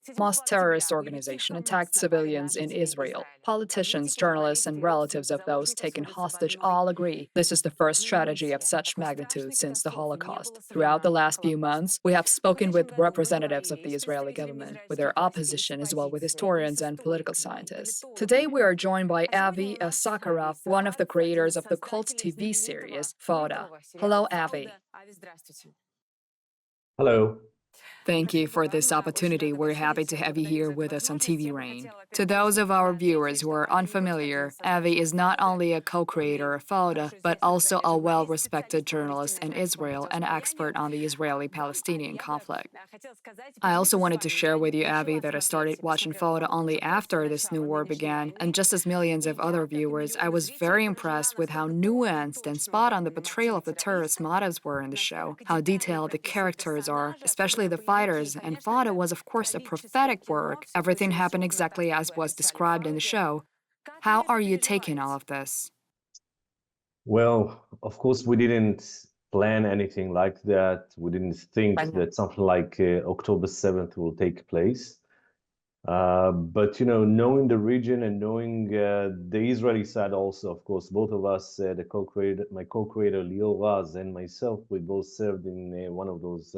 Hamas terrorist organization attacked civilians in Israel. Politicians, journalists, and relatives of those taken hostage all agree this is the first tragedy of such magnitude since the Holocaust. Throughout the last few months, we have spoken with representatives of the Israeli government, with their opposition, as well with historians and political scientists. Today, we are joined by Avi Issacharoff, one of the creators of the cult TV series Fauda. Hello, Avi. Hello. Thank you for this opportunity. We're happy to have you here with us on TV Rain. To those of our viewers who are unfamiliar, Avi is not only a co-creator of Fauda, but also a well-respected journalist in Israel and expert on the Israeli-Palestinian conflict. I also wanted to share with you, Avi, that I started watching Fauda only after this new war began, and just as millions of other viewers, I was very impressed with how nuanced and spot-on the portrayal of the terrorist motives were in the show, how detailed the characters are, especially the fighters, and Fauda was, of course, a prophetic work. Everything happened exactly as was described in the show. How are you taking all of this? Well, of course, we didn't plan anything like that. We didn't think that something like October 7th will take place. But, knowing the region and knowing the Israeli side also, of course, both of us, my co-creator Lior Raz and myself, we both served in one of those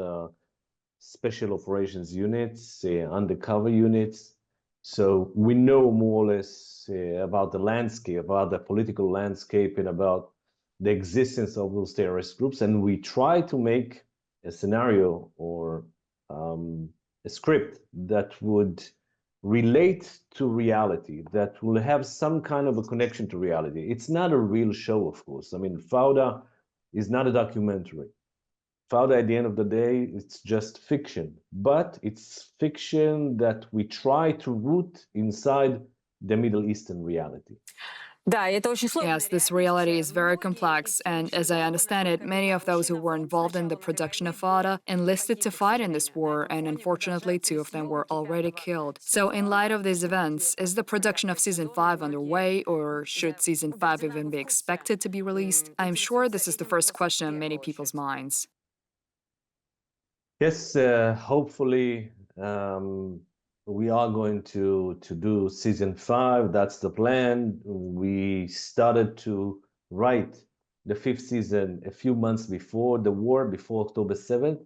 special operations units, undercover units. So we know more or less about the landscape, about the political landscape, and about the existence of those terrorist groups. And we try to make a scenario or a script that would relate to reality, that will have some kind of a connection to reality. It's not a real show, of course. I mean, Fauda is not a documentary. Fauda, at the end of the day, it's just fiction, but it's fiction that we try to root inside the Middle Eastern reality. Yes, this reality is very complex, and as I understand it, many of those who were involved in the production of Fauda enlisted to fight in this war, and unfortunately, 2 of them were already killed. So, in light of these events, is the production of Season 5 underway, or should Season 5 even be expected to be released? I'm sure this is the first question on many people's minds. Yes, hopefully we are going to do Season 5. That's the plan. We started to write the 5th season a few months before the war, before October 7th,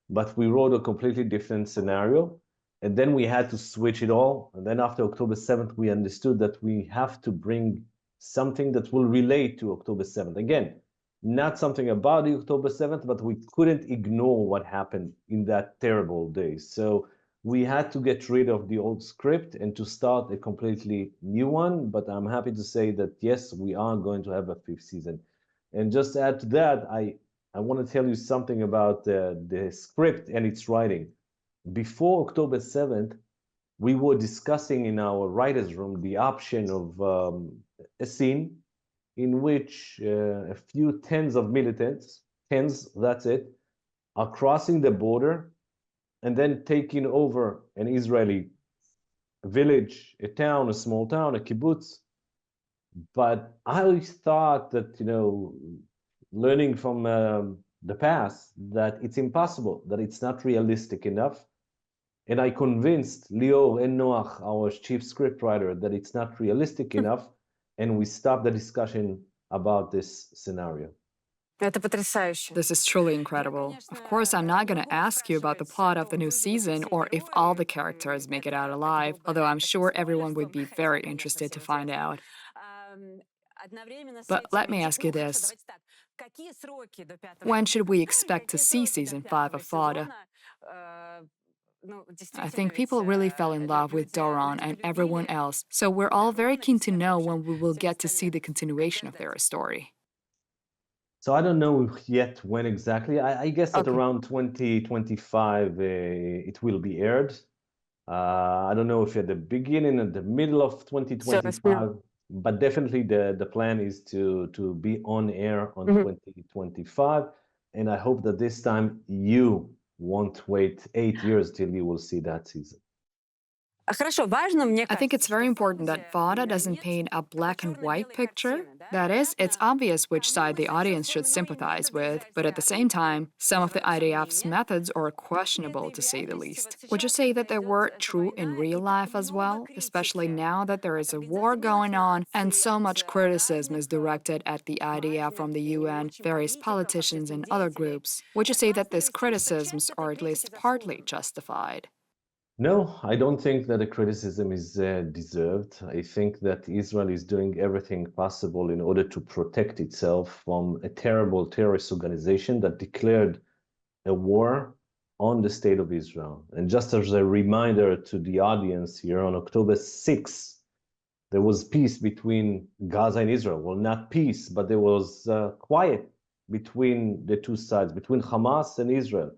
but we wrote a completely different scenario. And then we had to switch it all. And then after October 7th, we understood that we have to bring something that will relate to October 7th. Again, not something about the October 7th, but we couldn't ignore what happened in that terrible day. So we had to get rid of the old script and to start a completely new one. But I'm happy to say that, yes, we are going to have a 5th season. And just to add to that, I want to tell you something about the script and its writing. Before October 7th, we were discussing in our writer's room the option of a scene in which a few tens of militants, that's it, are crossing the border and then taking over an Israeli village, a town, a small town, a kibbutz. But I thought that, learning from the past, that it's impossible, that it's not realistic enough. And I convinced Lior and Noach, our chief scriptwriter, that it's not realistic enough. And we stopped the discussion about this scenario. This is truly incredible. Of course, I'm not going to ask you about the plot of the new season or if all the characters make it out alive, although I'm sure everyone would be very interested to find out. But let me ask you this. When should we expect to see Season 5 of Fauda? I think people really fell in love with Doron and everyone else, so we're all very keen to know when we will get to see the continuation of their story. So I don't know yet when exactly. I guess that around 2025 it will be aired. I don't know if at the beginning, at the middle of 2025, but definitely the plan is to be on air on 2025. And I hope that this time you won't wait 8 years till you will see that season. I think it's very important that Fauda doesn't paint a black and white picture. That is, it's obvious which side the audience should sympathize with, but at the same time, some of the IDF's methods are questionable, to say the least. Would you say that they were true in real life as well, especially now that there is a war going on and so much criticism is directed at the IDF from the UN, various politicians, and other groups? Would you say that these criticisms are at least partly justified? No, I don't think that the criticism is deserved. I think that Israel is doing everything possible in order to protect itself from a terrible terrorist organization that declared a war on the state of Israel. And just as a reminder to the audience here, on October 6th, there was peace between Gaza and Israel. Well, not peace, but there was quiet between the two sides, between Hamas and Israel.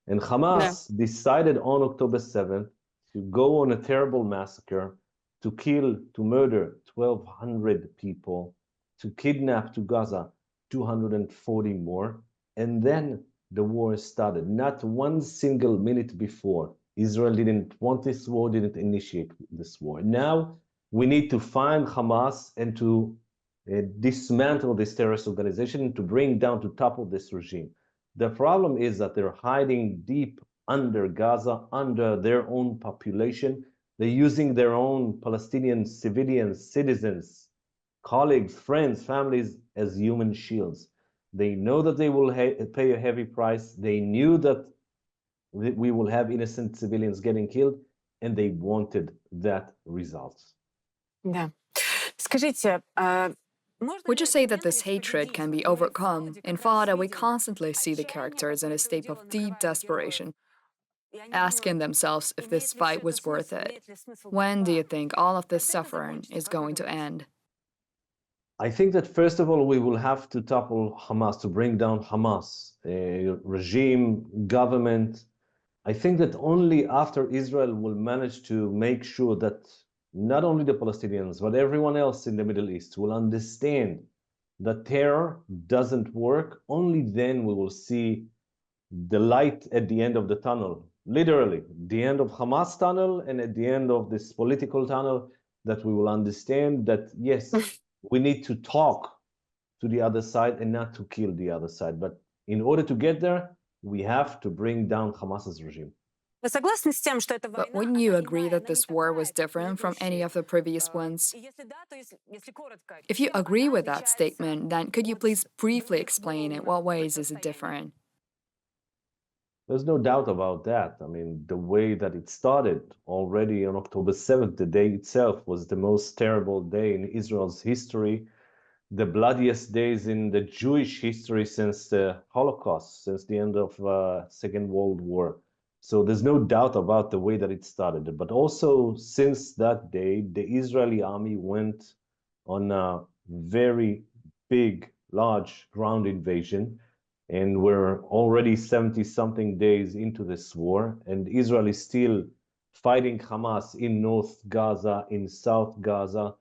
And Hamas decided on October 7th to go on a terrible massacre, to kill, to murder 1,200 people, to kidnap to Gaza 240 more. And then the war started. Not one single minute before. Israel didn't want this war, didn't initiate this war. Now we need to find Hamas and to dismantle this terrorist organization, to bring down to topple this regime. The problem is that they're hiding deep under Gaza, under their own population. They're using their own Palestinian civilians, citizens, colleagues, friends, families as human shields. They know that they will pay a heavy price. They knew that we will have innocent civilians getting killed, and they wanted that result. Да. Скажите, Would you say that this hatred can be overcome? In Fauda, we constantly see the characters in a state of deep desperation, asking themselves if this fight was worth it. When do you think all of this suffering is going to end? I think that first of all, we will have to topple Hamas, to bring down Hamas, regime, government. I think that only after Israel will manage to make sure that not only the Palestinians, but everyone else in the Middle East will understand that terror doesn't work, only then we will see the light at the end of the tunnel, literally, the end of Hamas tunnel, and at the end of this political tunnel, that we will understand that, yes, we need to talk to the other side and not to kill the other side. But in order to get there, we have to bring down Hamas's regime. But wouldn't you agree that this war was different from any of the previous ones? If you agree with that statement, then could you please briefly explain in what ways is it different? There's no doubt about that. I mean, the way that it started already on October 7th, the day itself was the most terrible day in Israel's history, the bloodiest days in the Jewish history since the Holocaust, since the end of Second World War. So there's no doubt about the way that it started. But also since that day, the Israeli army went on a very big, large ground invasion. And we're already 70-something days into this war. And Israel is still fighting Hamas in North Gaza, in South Gaza.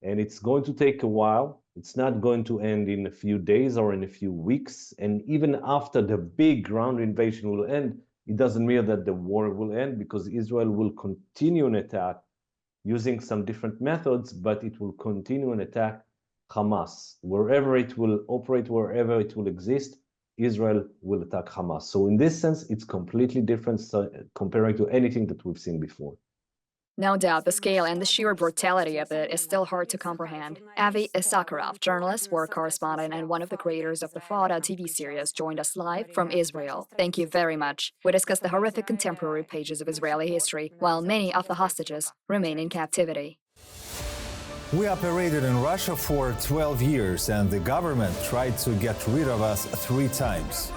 And it's going to take a while. It's not going to end in a few days or in a few weeks. And even after the big ground invasion will end, it doesn't mean that the war will end, because Israel will continue an attack using some different methods, but it will continue an attack Hamas. Wherever it will operate, wherever it will exist, Israel will attack Hamas. So in this sense, it's completely different comparing to anything that we've seen before. No doubt the scale and the sheer brutality of it is still hard to comprehend. Avi Issacharoff, journalist, war correspondent, and one of the creators of the Fauda TV series, joined us live from Israel. Thank you very much. We discussed the horrific contemporary pages of Israeli history, while many of the hostages remain in captivity. We operated in Russia for 12 years, and the government tried to get rid of us 3 times.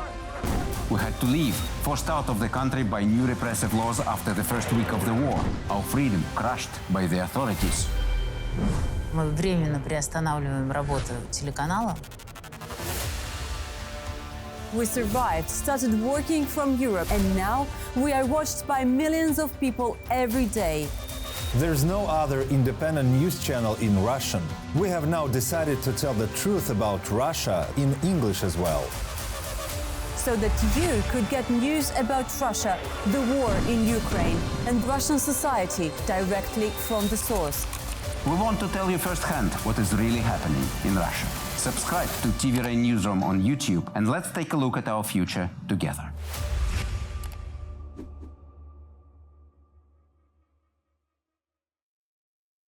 We had to leave, forced out of the country by new repressive laws after the first week of the war. Our freedom crushed by the authorities. Мы временно приостанавливаем работу телеканала. We survived, started working from Europe, and now we are watched by millions of people every day. There's no other independent news channel in Russian. We have now decided to tell the truth about Russia in English as well. so that you could get news about Russia, the war in Ukraine, and Russian society directly from the source. We want to tell you firsthand what is really happening in Russia. Subscribe to TV Rain Newsroom on YouTube and let's take a look at our future together.